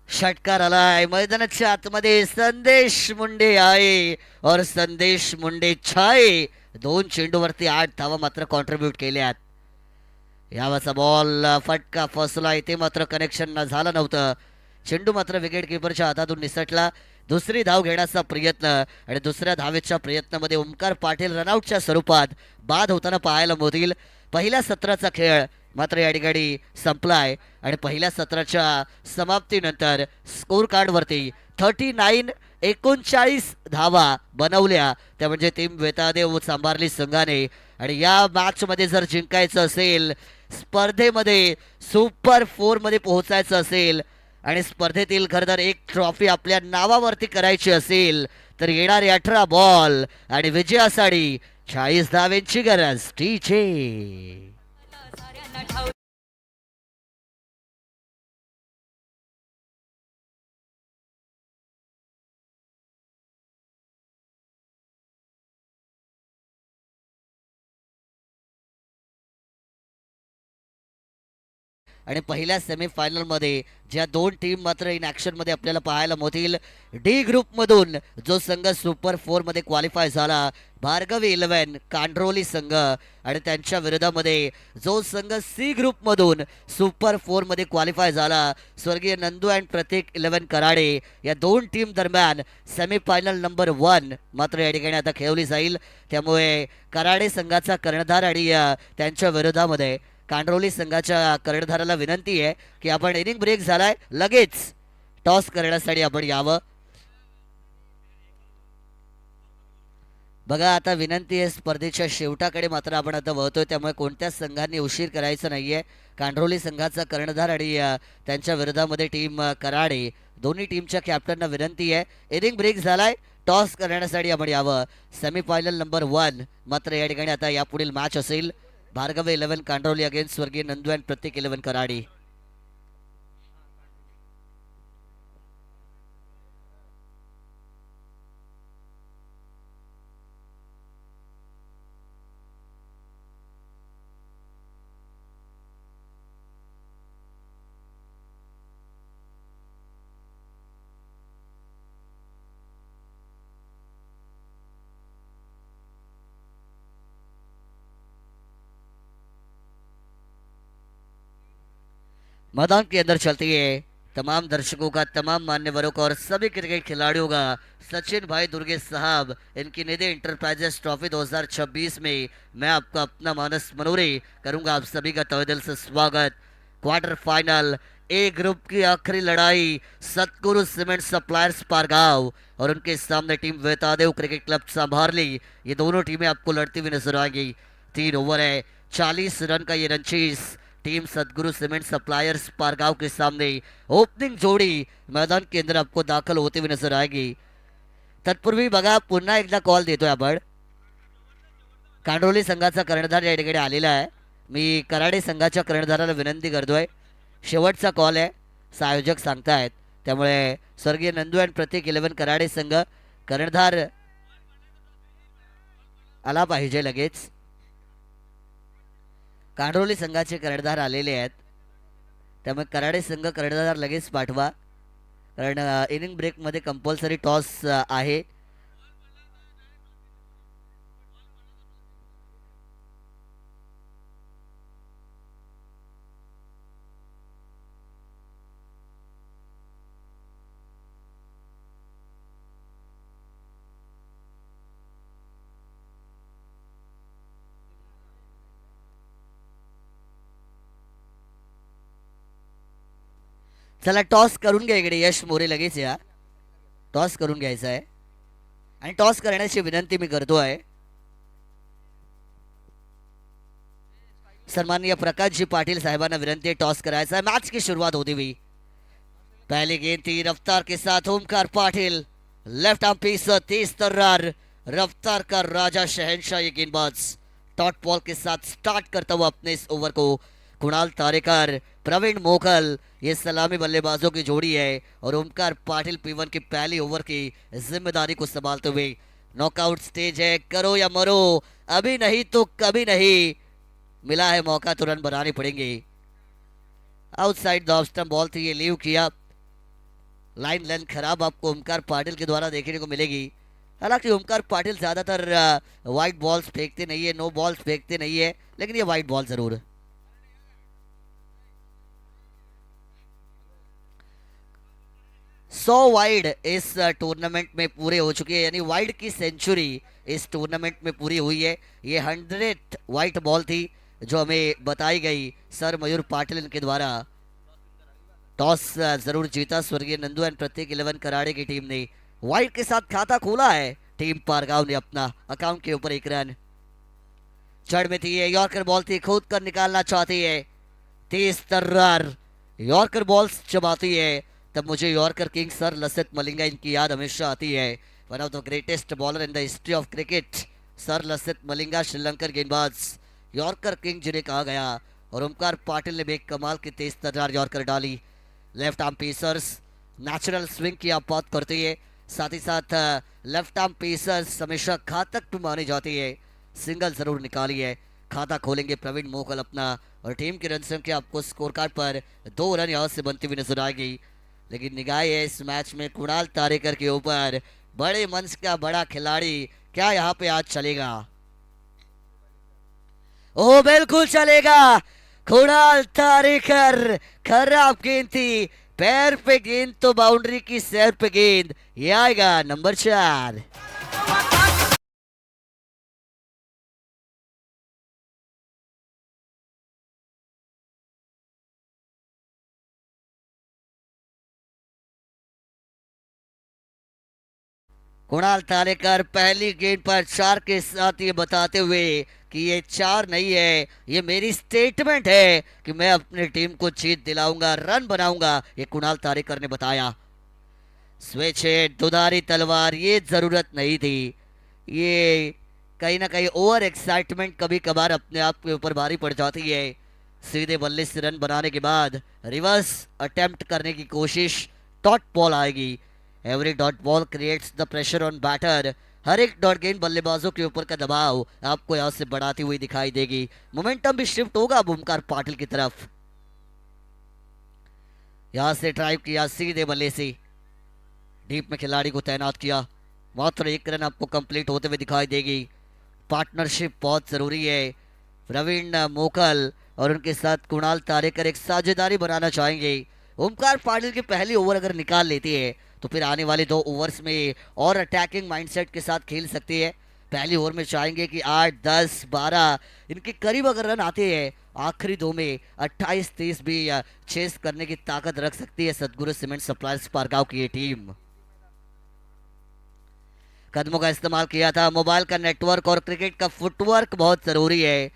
षटकार आलाय मैदानाच्या आतमध्ये. संदेश मुंडे आहे और संदेश मुंडे छाये. 2 चेंडूवरती 8 धावा मात्र कॉन्ट्रीब्युट केल्यात. यावाचा बॉल फटका फसला. इथे मात्र कनेक्शन झालं नव्हतं. चेंडू मात्र विकेट किपरच्या हातातून निसटला. दुसरी धाव घेण्याचा प्रयत्न आणि दुसऱ्या धावेच्या प्रयत्नामध्ये ओमकार पाटील रनआउटच्या स्वरूपात बाद होताना पाहायला मिळतील. पहिल्या सत्राचा खेळ मात्र या ठिकाणी संपलाय आणि पहिल्या सत्राच्या समाप्तीनंतर स्कोर कार्डवरती 39 धावा बनवल्या. त्या म्हणजे टीम वेतादेव सांभारली संघाने. आणि या मॅच मध्ये जर जिंकायचं असेल, स्पर्धेमध्ये सुपर 4 मध्ये पोहोचायचं असेल आणि स्पर्धेतील खरं तर एक ट्रॉफी आपल्या नावावरती करायची असेल तर येणारे 18 बॉल आणि विजयासाठी 40 धावेंची गरज. टीचे
साऱ्यांना ठाऊक
आणि पहिल्या सेमीफायनलमध्ये ज्या 2 टीम मात्र इन ॲक्शनमध्ये आपल्याला पाहायला मिळतील. डी ग्रुपमधून जो संघ सुपर 4 मध्ये क्वालिफाय झाला, भार्गवी 11 कांड्रोली संघ, आणि त्यांच्या विरोधामध्ये जो संघ सी ग्रुपमधून सुपर 4 मध्ये क्वालिफाय झाला, स्वर्गीय नंदू अँड प्रतीक 11 कराडे. या 2 टीम दरम्यान सेमीफायनल नंबर 1 मात्र या ठिकाणी आता खेळवली जाईल. त्यामुळे कराडे संघाचा कर्णधार आणि त्यांच्या विरोधामध्ये कांड्रोली संघाच्या कर्णधाराला विनंती आहे की आपण इनिंग ब्रेक झालाय, लगेच टॉस करण्यासाठी आपण यावं. बघा आता विनंती आहे, स्पर्धेच्या शेवटाकडे मात्र आपण आता वळतोय. त्यामुळे कोणत्याच संघांनी उशीर करायचं नाहीये. कांड्रोली संघाचा कर्णधार आणि त्यांच्या विरोधामध्ये टीम कराडे, दोन्ही टीमच्या कॅप्टनना विनंती आहे, इनिंग ब्रेक झालाय, टॉस करण्यासाठी आपण यावं. सेमीफायनल नंबर 1 मात्र या ठिकाणी आता यापुढील मॅच असेल भार्गव 11 कांड्रोली अगेन्स्ट स्वर्गीय नंदू अँड प्रतीक 11 कराडी. मैदान के अंदर चलती है। तमाम दर्शकों का, तमाम मान्यवरों का और सभी क्रिकेट खिलाड़ियों का, सचिन भाई दुर्गे साहब, इनकी निधि इंटरप्राइजेस ट्रॉफी 2026 में मैं आपका अपना मानस मनोरे करूंगा आप सभी का तहे दिल से स्वागत। क्वार्टर फाइनल ए ग्रुप की आखिरी लड़ाई सतगुरु सीमेंट सप्लायर्स पारगांव और उनके सामने टीम वेतादेव क्रिकेट क्लब सांभारली। ये दोनों टीमें आपको लड़ती हुई नजर आएंगी। 3 ओवर है, 40 रन का ये रनचेस। टीम सतगुरु सीमेंट सप्लायर्स पारगांव के सामने ओपनिंग जोड़ी मैदान के अंदर आपको दाखल होते हुए नजर आएगी। तत्पूर्वी बघा पुन्हा एकदा कॉल देतोय आपण. कांडोली संघाचा कर्णधार या ठिकाणी आलेला आहे. मी कराडे संघाच्या कर्णधाराला विनंती करतोय, शेवटचा कॉल आहे असं आयोजक सांगतायत. त्यामुळे स्वर्गीय नंदू अँड प्रतीक 11 कराडे संघ कर्णधार आला पाहिजे लगेच. कांडोली संघाचे कर्णधार आलेले आहेत, त्यामुळे कराडे संघ कर्णधार लगेच पाठवा, कारण इनिंग ब्रेकमध्ये कंपल्सरी टॉस आहे. चला टॉस करून घ्या इकडे. यश मोरे लगेच या, टॉस करून घ्यायचा आहे आणि टॉस करण्याची विनंती मी करतोय. सन्माननीय प्रकाशजी पाटिल साहबाना विनंती है टॉस करायचा है. मैच की शुरुआत होती हुई पहली गेंद थी रफ्तार के साथ Omkar Patil, left arm pacer, तेज तर्रार, रफ्तार का राजा शहनशाह ये गेंदबाज डॉट बॉल के साथ स्टार्ट करता हुआ अपने इस ओवर को. कुणाल तारेकर, प्रवीण मोकल, ये सलामी बल्लेबाजों की जोड़ी है और ओमकार पाटिल P1 की पहली ओवर की जिम्मेदारी को संभालते हुए. नॉकआउट स्टेज है, करो या मरो, अभी नहीं तो कभी नहीं. मिला है मौका तो रन बनाने पड़ेंगे. Outside the off stump ball थी, ये लीव किया. लाइन लेंथ खराब आपको ओमकार पाटिल के द्वारा देखने को मिलेगी. हालांकि ओमकार पाटिल ज्यादातर वाइट बॉल्स फेंकते नहीं है, नो बॉल्स फेंकते नहीं है, लेकिन ये वाइट बॉल जरूर. 100 वाइड इस टूर्नामेंट में पूरे हो चुके हैं, यानी वाइड की सेंचुरी इस टूर्नामेंट में पूरी हुई है. ये 100th वाइट बॉल थी जो हमें बताई गई सर मयूर पाटिल के द्वारा. टॉस जरूर जीता स्वर्गीय नंदू एंड प्रतीक 11 कराड़े की टीम ने. वाइड के साथ खाता खोला है टीम पारगांव ने अपना अकाउंट के ऊपर 1 रन. चढ़ में थी, ये यॉर्कर बॉल थी, खोद कर निकालना चाहती है. तेज तर्रार यॉर्कर बॉल्स जब आती है तब मुझे yorker king sir Lasith Malinga इनकी याद हमेशा आती है. One of the greatest bowler in the history of cricket sir Lasith Malinga, Sri Lankan गेंदबाज, यॉर्कर किंग जिन्हें कहा गया. और ओमकार पाटिल ने भी एक कमाल की तेज तर्रार यॉर्कर डाली. Left arm pacers natural swing की आप बात करते हैं, साथ ही साथ लेफ्ट आर्म पेसर्स हमेशा घातक भी मानी जाती है. सिंगल जरूर निकाली है. खाता खोलेंगे प्रवीण मोकल अपना और टीम की रन संख्या आपको स्कोर कार्ड पर 2 रन यहां से बनती हुई नजर आएगी. लेकिन निगाह है इस मैच में कुणाल तारेकर के ऊपर. बड़े मंच का बड़ा खिलाड़ी, क्या यहाँ पे आज चलेगा? ओ बिल्कुल चलेगा. कुणाल तारेकर, खराब गेंद थी, पैर पे गेंद तो बाउंड्री की सैर पे गेंद. ये आएगा नंबर 4. कुणाल तारेकर पहली गेंद पर 4 के साथ ये बताते हुए कि ये 4 नहीं है, ये मेरी स्टेटमेंट है कि मैं अपनी टीम को जीत दिलाऊंगा, रन बनाऊंगा, ये कुणाल तारेकर ने बताया. स्विच है, दुधारी तलवार, ये जरूरत नहीं थी. ये कहीं ना कहीं ओवर एक्साइटमेंट कभी कभार अपने आप के ऊपर भारी पड़ जाती है. सीधे बल्ले से रन बनाने के बाद रिवर्स अटेम्प्ट करने की कोशिश, डॉट बॉल आएगी. Every dot ball creates the pressure on batter. हर एक डॉट गेंद बल्लेबाजों के ऊपर का दबाव आपको यहां से बढ़ाती हुई दिखाई देगी. मोमेंटम भी शिफ्ट होगा ओमकार पाटिल की तरफ. यहां से ड्राइव किया सीधे बल्ले से, डीप में खिलाड़ी को तैनात किया. मात्र 1 रन आपको कंप्लीट होते हुए दिखाई देगी. पार्टनरशिप बहुत जरूरी है. प्रवीण मोकल और उनके साथ कुणाल तारेकर एक साझेदारी बनाना चाहेंगे। ओमकार पाटिल की पहली ओवर अगर निकाल लेती है तो फिर आने वाले 2 ओवर्स में और अटैकिंग माइंडसेट के साथ खेल सकती है। पहली ओवर में चाहेंगे कि 8, 10, 12 इनके करीब अगर रन आते हैं, आखिरी 2 में 28, 30 भी चेस करने की ताकत रख सकती है सतगुरु सीमेंट सप्लायर्स पारगांव की ये टीम। कदमों का इस्तेमाल किया था, मोबाइल का नेटवर्क और क्रिकेट का फुटवर्क बहुत जरूरी है।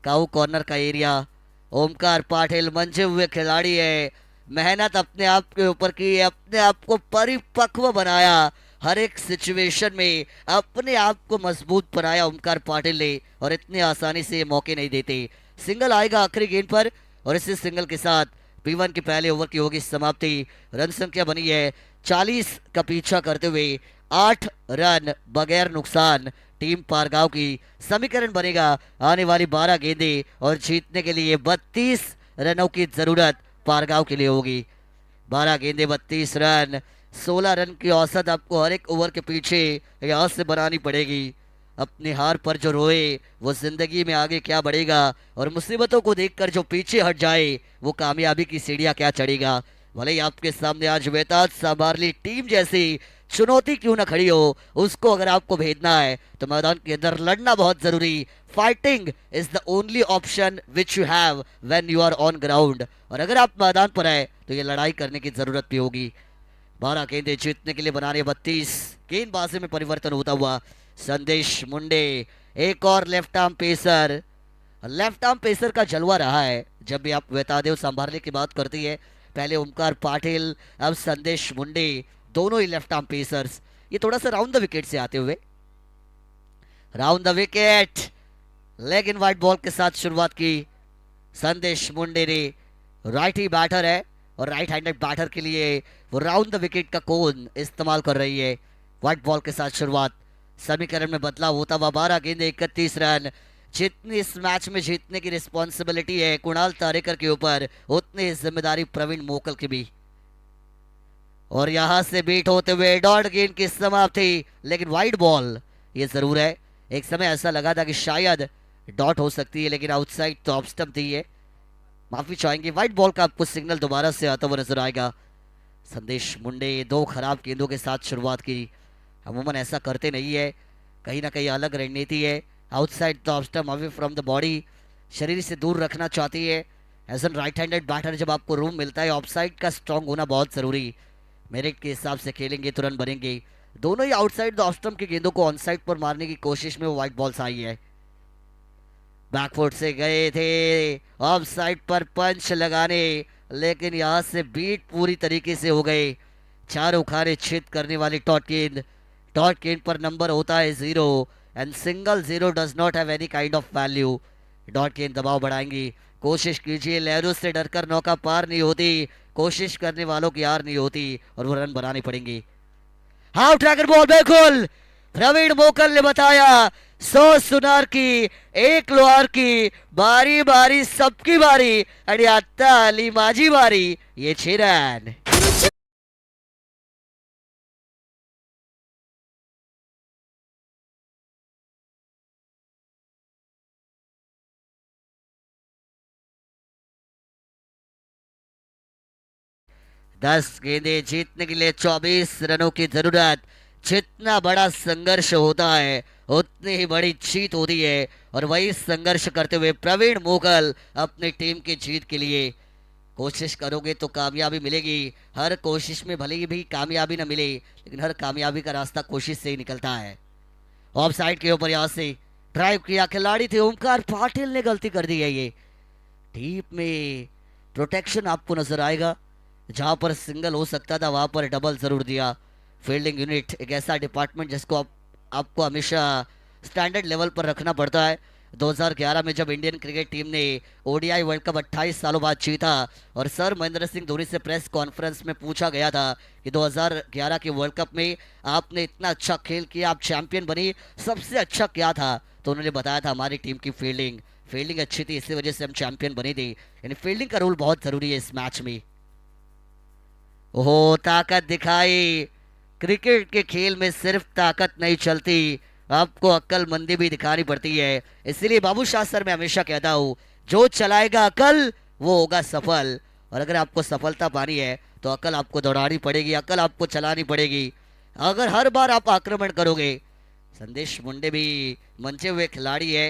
काऊ कॉर्नर का एरिया, ओमकार पाटिल मंझे हुए खिलाड़ी है, मेहनत अपने आप के ऊपर की है, अपने आप को परिपक्व बनाया, हर एक सिचुएशन में अपने आप को मजबूत बनाया ओमकार पाटिल ने, और इतनी आसानी से ये मौके नहीं देते। सिंगल आएगा आखिरी गेंद पर और इसी सिंगल के साथ P1 के पहले ओवर की होगी समाप्ति। रन संख्या बनी है 40 का पीछा करते हुए 8 रन बगैर नुकसान टीम पारगांव की। समीकरण बनेगा आने वाली 12 गेंदें और जीतने के लिए 32 रनों की जरूरत पारगांव के लिए होगी। 12 गेंदें 32 रन, 16 रन की औसत आपको हर एक ओवर के पीछे यहाँ से बनानी पड़ेगी। अपनी हार पर जो रोए वो जिंदगी में आगे क्या बढ़ेगा, और मुसीबतों को देखकर जो पीछे हट जाए वो कामयाबी की सीढ़ियां क्या चढ़ेगा। भले ही आपके सामने आज वेताज सांभारली टीम जैसी चुनौती क्यों ना खड़ी हो, उसको अगर आपको भेदना है तो मैदान के अंदर लड़ना बहुत जरूरी। Fighting is the only option which you have when you are on ground, और अगर आप मैदान पर है तो ये लड़ाई करने की जरूरत भी होगी। 12 गेंदें जीतने के लिए बनाने 32। गेंदबाजी में परिवर्तन होता हुआ संदेश मुंडे, एक और left arm pacer. Left arm pacer का जलवा रहा है जब भी आप वेतादेव संभारने की बात करती है। पहले ओमकार पाटिल, अब संदेश मुंडे, दोनों ही लेफ्ट आर्म पेसर्स। ये थोड़ा सा राउंड द विकेट से आते हुए, round the wicket, leg in wide ball के साथ शुरुआत की संदेश मुंडे ने। राइटी बैटर है और राइट हैंडेड बैटर के लिए वो राउंड द विकेट का कोन इस्तेमाल कर रही है। वाइड बॉल के साथ शुरुआत, समीकरण में बदलाव होता हुआ 12 गेंदे 31 रन। जितनी इस मैच में जीतने की रिस्पॉन्सिबिलिटी है कुणाल तारेकर के ऊपर, उतनी जिम्मेदारी प्रवीण मोकल की भी। और यहां से बीट होते हुए डॉट गेंद की समाप्ति, लेकिन वाइड बॉल ये जरूर है। एक समय ऐसा लगा था कि शायद डॉट हो सकती है, लेकिन आउटसाइड तो ऑफ स्टंप दी है। माफी चाहेंगे, वाइड बॉल का आपको सिग्नल दोबारा से आता हुआ नजर आएगा। संदेश मुंडे 2 खराब गेंदों के साथ शुरुआत की, अमूमन ऐसा करते नहीं है, कहीं ना कहीं अलग रणनीति है। Outside the off stump, away from the body, शरीर से दूर रखना चाहती है। As an right handed batter जब आपको रूम मिलता है, ऑफसाइड का स्ट्रांग होना बहुत जरूरी। मेरिट के हिसाब से खेलेंगे तो रन बनेंगे। दोनों ही आउटसाइड द ऑफ स्टंप के गेंदों को ऑनसाइड पर मारने की कोशिश में वो वाइट बॉल्स आई है। बैकफुट से गए थे ऑफ साइड पर पंच लगाने, लेकिन यहां से बीट पूरी तरीके से हो गए। चारों खाने छेद करने वाली डॉट गेंद पर नंबर होता है 0 end single 0 does not have any kind of value. Dot गेंद दबाव बढ़ाएंगी, कोशिश कीजिए, लहरों से डरकर नौका पार नहीं होती, कोशिश करने वालों की हार नहीं होती, और वो रन बनाने पड़ेंगे। हाउ ट्रैकर बॉल, बिल्कुल प्रवीण मोकल ने बताया 100 सुनार की 1 लोहार की, बारी बारी सबकी बारी, अड़ियाता अली माझी बारी, ये 6 रन। दस गेंदें जीतने के लिए 24 रनों की जरूरत। जितना बड़ा संघर्ष होता है उतनी ही बड़ी जीत होती है, और वही संघर्ष करते हुए प्रवीण मोगल अपनी टीम की जीत के लिए कोशिश करोगे तो कामयाबी मिलेगी। हर कोशिश में भले ही भी कामयाबी न मिले, लेकिन हर कामयाबी का रास्ता कोशिश से ही निकलता है। ऑफ साइड के ऊपर यहाँ से ड्राइव किया खिलाड़ी थे ओमकार पाटिल ने, गलती कर दी है। ये डीप में प्रोटेक्शन आपको नजर आएगा, जहां पर सिंगल हो सकता था वहां पर डबल जरूर दिया। फील्डिंग यूनिट एक ऐसा डिपार्टमेंट जिसको आपको हमेशा स्टैंडर्ड लेवल पर रखना पड़ता है। 2011 में जब इंडियन क्रिकेट टीम ने ओडीआई वर्ल्ड कप 28 सालों बाद जीता, और सर महेंद्र सिंह धोनी से प्रेस कॉन्फ्रेंस में पूछा गया था कि 2011 के वर्ल्ड कप में आपने इतना अच्छा खेल किया, आप चैंपियन बनी, सबसे अच्छा क्या था, तो उन्होंने बताया था हमारी टीम की फील्डिंग अच्छी थी, इसी वजह से हम चैंपियन बने थे। यानी फील्डिंग का रोल बहुत जरूरी है इस मैच में। ओहो, ताकत दिखाई। क्रिकेट के खेल में सिर्फ ताकत नहीं चलती, आपको अक्लमंदी भी दिखानी पड़ती है। इसलिए बाबू शाह सर मैं हमेशा कहता हूँ, जो चलाएगा अकल वो होगा सफल। और अगर आपको सफलता पानी है तो अकल आपको दौड़ानी पड़ेगी, अकल आपको चलानी पड़ेगी। अगर हर बार आप आक्रमण करोगे, संदेश मुंडे भी मंचे हुए खिलाड़ी है,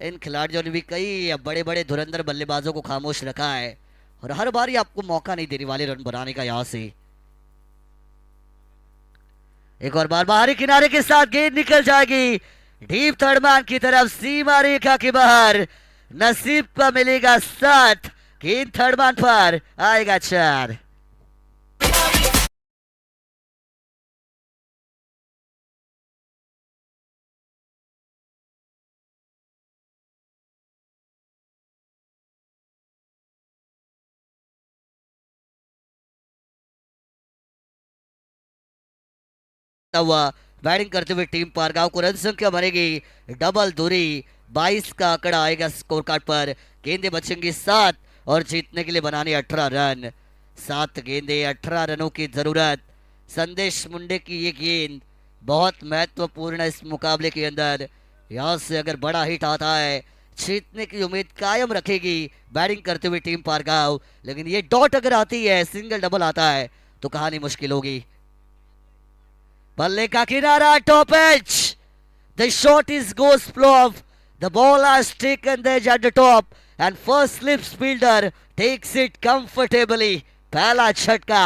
इन खिलाड़ियों ने भी कई बड़े बड़े धुरंधर बल्लेबाजों को खामोश रखा है और हर बार ही आपको मौका नहीं देने वाले रन बनाने का। यहाँ से एक और बार बाहरी किनारे के साथ गेंद निकल जाएगी डीप थर्ड मैन की तरफ, सीमा रेखा के बाहर। नसीब का मिलेगा साथ, गेंद थर्ड मैन पर आएगा 4। हुआ बैटिंग करते हुए टीम पारगांव को रन संख्या बनेगी डबल दूरी, 22 का आंकड़ा आएगा स्कोर कार्ड पर। गेंदें बचेंगी 7 और जीतने के लिए बनाने 18 रन। 7 गेंदें 18 रनों की जरूरत। संदेश मुंडे की ये गेंद बहुत महत्वपूर्ण है इस मुकाबले के अंदर। यहाँ से अगर बड़ा हिट आता है जीतने की उम्मीद कायम रखेगी बैटिंग करते हुए टीम पारगांव, लेकिन ये डॉट अगर आती है, सिंगल डबल आता है तो कहानी मुश्किल होगी। बल्ले का किनारा, top edge, the shot is goes off, the ball has taken the edge at the top and first slips fielder takes it comfortably। पहला झटका।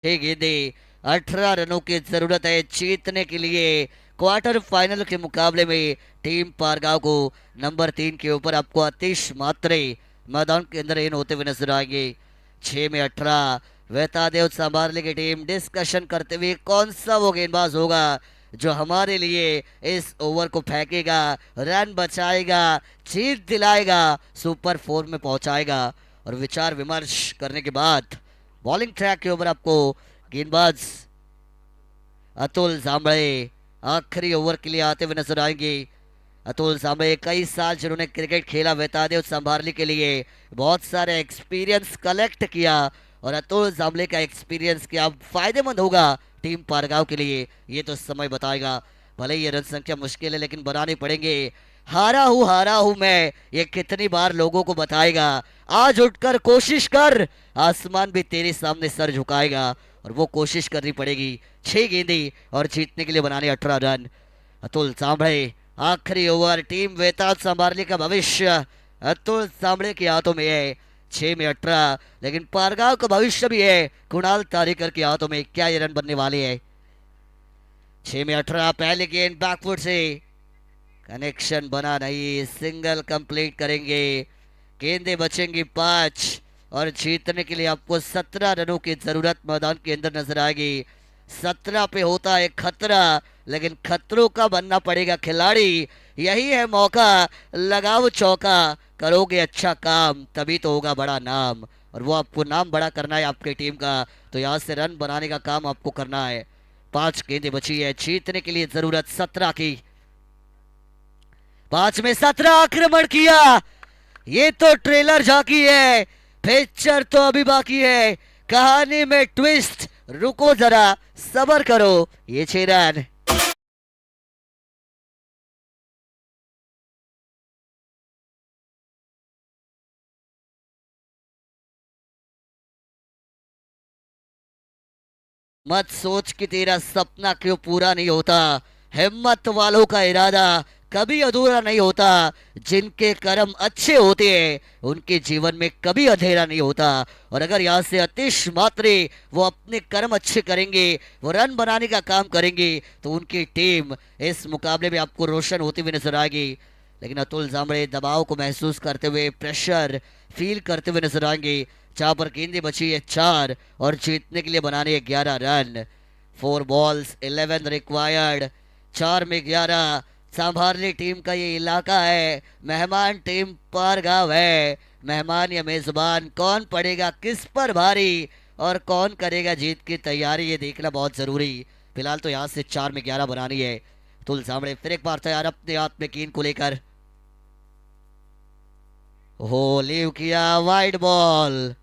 गेंदे 18 रनों की जरूरत है जीतने के लिए। क्वार्टर फाइनल के मुकाबले में टीम पारगांव को नंबर 3 के ऊपर आपको आतिश मात्रे मैदान के अंदर इन होते हुए नजर आएंगे। 6 में 18 वेतादेव संभालने की टीम डिस्कशन करते हुए कौन सा वो गेंदबाज होगा जो हमारे लिए इस ओवर को फेंकेगा, रन बचाएगा, जीत दिलाएगा, सुपर 4 में पहुंचाएगा। और विचार विमर्श करने के बाद बॉलिंग ट्रैक के ऊपर आपको गेंदबाज अतुल जांबळे आखिरी ओवर के लिए आते हुए नजर आएंगे। अतुल जांबळे कई साल जिन्होंने क्रिकेट खेला वेतादेव संभालने के लिए, बहुत सारे एक्सपीरियंस कलेक्ट किया और अतुल जांबळे का एक्सपीरियंस क्या फायदेमंद होगा टीम पारगांव के लिए ये तो समय बताएगा। भले ये रन संख्या मुश्किल है लेकिन बनाने पड़ेंगे। हारा हूं मैं, ये कितनी बार लोगों को बताएगा। आज उठकर कोशिश कर, आसमान भी तेरे सामने सर झुकाएगा और वो कोशिश करनी पड़ेगी। 6 गेंदे और जीतने के लिए बनाने 18 रन। अतुल जांबळे आखिरी ओवर, टीम वेताल संभालने का भविष्य अतुल जांबळे के हाथों में है। 6 में 18, लेकिन पारगांव का भविष्य भी है कुणाल तारेकर के हाथों में। क्या ये रन बनने वाले हैं? 6 में 18, पहले गेंद बैकफुट से, कनेक्शन बना नहीं, सिंगल कंप्लीट करेंगे। गेंदें बचेंगी 5 और जीतने के लिए आपको 17 रनों की जरूरत मैदान के अंदर नजर आएगी। 17 पे होता है खतरा, लेकिन खतरों का बनना पड़ेगा खिलाड़ी। यही है मौका, लगाओ चौका, करोगे अच्छा काम तभी तो होगा बड़ा नाम, और वो आपको नाम बड़ा करना है आपकी टीम का। तो यहाँ से रन बनाने का काम आपको करना है। 5 गेंदें बची है, जीतने के लिए जरूरत 17 की। 5 में 17 आक्रमण किया। ये तो ट्रेलर झांकी है, पिक्चर तो अभी बाकी है, कहानी में ट्विस्ट। रुको जरा, सब्र करो। ये 6 रन। मत सोच कि तेरा सपना क्यों पूरा नहीं होता। हिम्मत वालों का इरादा कभी अधूरा नहीं होता। जिनके कर्म अच्छे होते हैं उनके जीवन में कभी अंधेरा नहीं होता। और अगर यहाँ से आतिश मात्रे वो अपने कर्म अच्छे करेंगे, वो रन बनाने का काम करेंगे, तो उनकी टीम इस मुकाबले में आपको रोशन होती हुई नजर आएगी। लेकिन अतुल जांभळे दबाव को महसूस करते हुए, प्रेशर फील करते हुए नजर आएंगे। जहां पर गेंदें बची है 4 और जीतने के लिए बनाने है 11 रन। 4 बॉल्स 11 रिक्वायर्ड, 4 में 11। सांभारली टीम का ये इलाका है, मेहमान टीम पर गांव है। मेहमान या मेजबान कौन पड़ेगा किस पर भारी और कौन करेगा जीत की तैयारी, ये देखना बहुत जरूरी। फिलहाल तो यहाँ से 4 में 11 बनानी है। अतुल जांभळे फिर एक बार तैयार अपने हाथ में गेंद को लेकर। हो लीव किया, वाइड बॉल।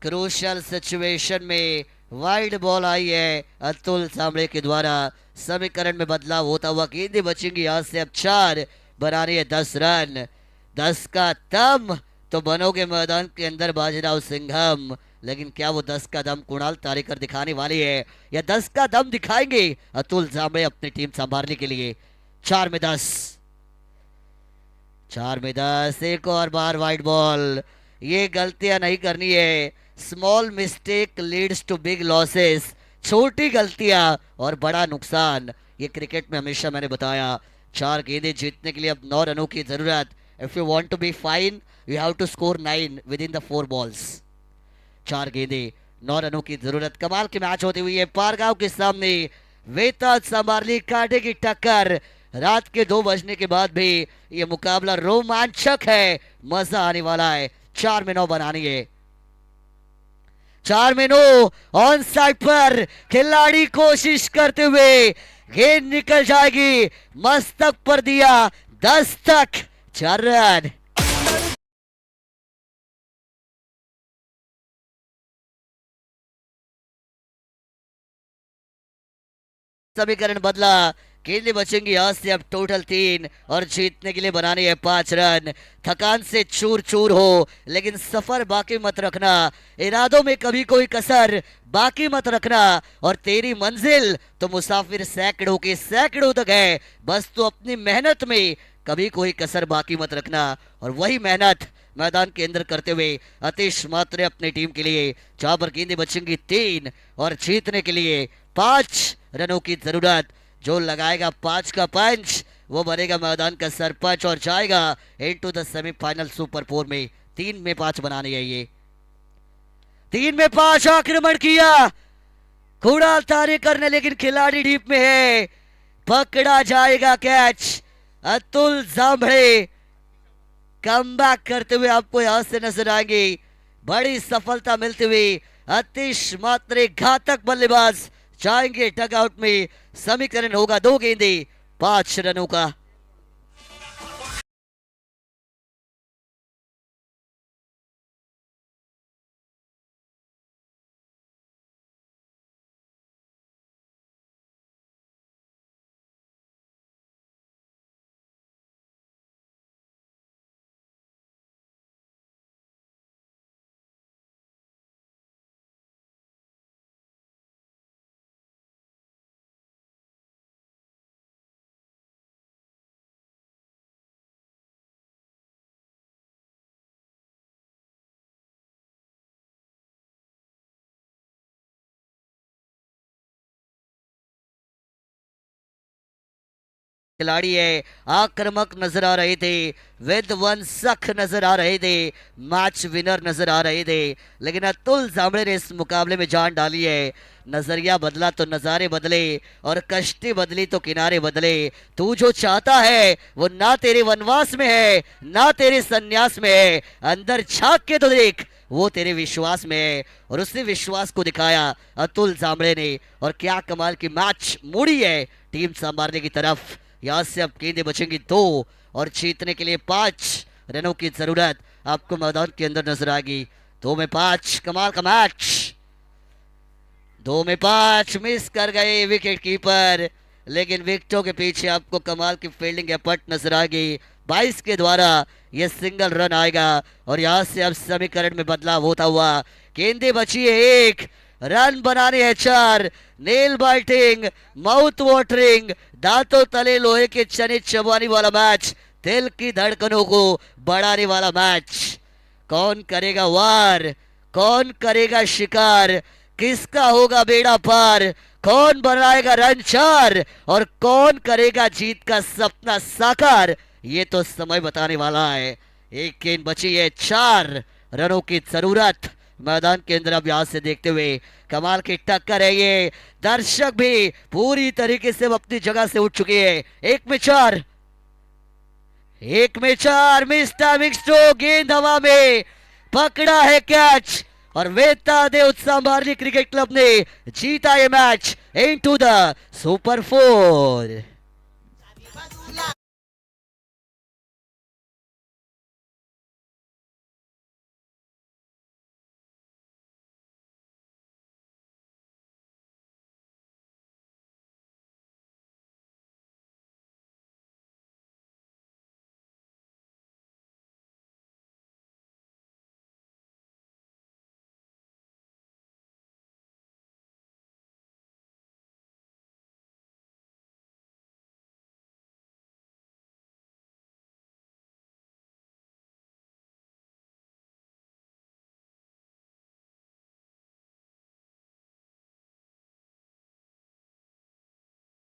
क्रूशल सिचुएशन में वाइड बॉल आई है अतुल जांभळे के द्वारा। समीकरण में बदलाव होता हुआ, गेंदें बचेंगी यहाँ से अब 4, बनाने है 10 रन। 10 का दम तो बनोगे मैदान के अंदर बाजीराव सिंघम, लेकिन क्या वो 10 का दम कुणाल तारेकर दिखाने वाली है या 10 का दम दिखाएंगे अतुल जांभळे अपनी टीम संभालने के लिए। 4 में 10, 4 में 10। एक और बार वाइड बॉल। ये गलतियां नहीं करनी है। Small mistake leads to big losses. छोटी गलतियां और बड़ा नुकसान, ये क्रिकेट में हमेशा मैंने बताया। 4 गेंदें जीतने के लिए अब 9 रनों की जरूरत। If you want to be fine you have to score 9 with in the 4 balls. 4 गेंदें 9 रनों की जरूरत। कमाल की मैच होती हुई है पारगांव के सामने। वेता संभारली कांटे की टक्कर। रात के 2 बजने के बाद भी ये मुकाबला रोमांचक है, मजा आने वाला है। 4 में 9 बनानी है। 4 में 9 ऑन साइड पर खिलाड़ी कोशिश करते हुए, गेंद निकल जाएगी, मस्तक पर दिया, 10 तक, 4 रन। समीकरण बदला, गेंदें बचेंगी यहाँ से अब टोटल 3 और जीतने के लिए बनाने हैं 5 रन। थकान से चूर चूर हो लेकिन सफर बाकी मत रखना, इरादों में कभी कोई कसर बाकी मत रखना, और तेरी मंजिल तो मुसाफिर सैकड़ों के सैकड़ों तक है, बस तो अपनी मेहनत में कभी कोई कसर बाकी मत रखना। और वही मेहनत मैदान के अंदर करते हुए आतिश मात्रे अपनी टीम के लिए, जहां पर गेंदें बचेंगी 3 और जीतने के लिए 5 रनों की जरूरत। जो लगाएगा 5 का पंच वो बनेगा मैदान का सरपंच और जाएगा इनटू द सेमीफाइनल सुपर 4 में। 3 में 5 बनानी है ये। 3 में 5 आक्रमण किया कुणाल तारेकर ने, लेकिन खिलाड़ी डीप में है, पकड़ा जाएगा कैच। अतुल जांभळे कमबैक करते हुए आपको यहां से नजर आएंगे। बड़ी सफलता मिलती हुई आतिश मात्रे घातक बल्लेबाज जाएंगे डगआउट में। समीकरण होगा 2 गेंदें 5 रनों का। खिलाड़ी है, आक्रामक नजर आ रहे थे, विध्वंसक नजर आ रहे थे, मैच विनर नजर आ रहे थे, लेकिन अतुल जांभळे ने इस मुकाबले में जान डाली है। नजरिया बदला तो नजारे बदले, और कश्ती बदली तो किनारे बदले। तू जो चाहता है वो ना तेरे वनवास में है ना तेरे सन्यास में है, अंदर झांक के तो देख वो तेरे विश्वास में है। और उसी विश्वास को दिखाया अतुल जांभळे ने, और क्या कमाल की मैच मुड़ी है टीम संभालने की तरफ। यहाँ से अब गेंदें बचेंगी 2 और जीतने के लिए 5 रनों की जरूरत आपको मैदान के अंदर नजर आएगी। 2 में 5, कमाल का मैच। 2 में 5 मिस कर गए विकेट कीपर, लेकिन विकेटों के पीछे आपको कमाल की फील्डिंग एफर्ट नजर आएगी। 22 के द्वारा यह सिंगल रन आएगा, और यहाँ से अब समीकरण में बदलाव होता हुआ, गेंदें बची है 1, रन बनाने हैं 4। नेल बाइटिंग, माउथ वाटरिंग, दांतों तले लोहे के चने चबाने वाला मैच, दिल की धड़कनों को बढ़ाने वाला मैच। कौन करेगा वार, कौन करेगा शिकार, किसका होगा बेड़ा पार, कौन बनाएगा रन 4 और कौन करेगा जीत का सपना साकार, ये तो समय बताने वाला है। एक गेंद बची है, 4 रनों की जरूरत मैदान के अंदर। अब यहाँ से देखते हुए कमाल की टक्कर है ये, दर्शक भी पूरी तरीके से अपनी जगह से उठ चुके हैं। 1 में 4 मिस टाइमिंग स्ट्रोक, गेंद हवा में, पकड़ा है कैच और वेता देव सांभारली क्रिकेट क्लब ने जीता ये मैच इनटू द सुपर 4।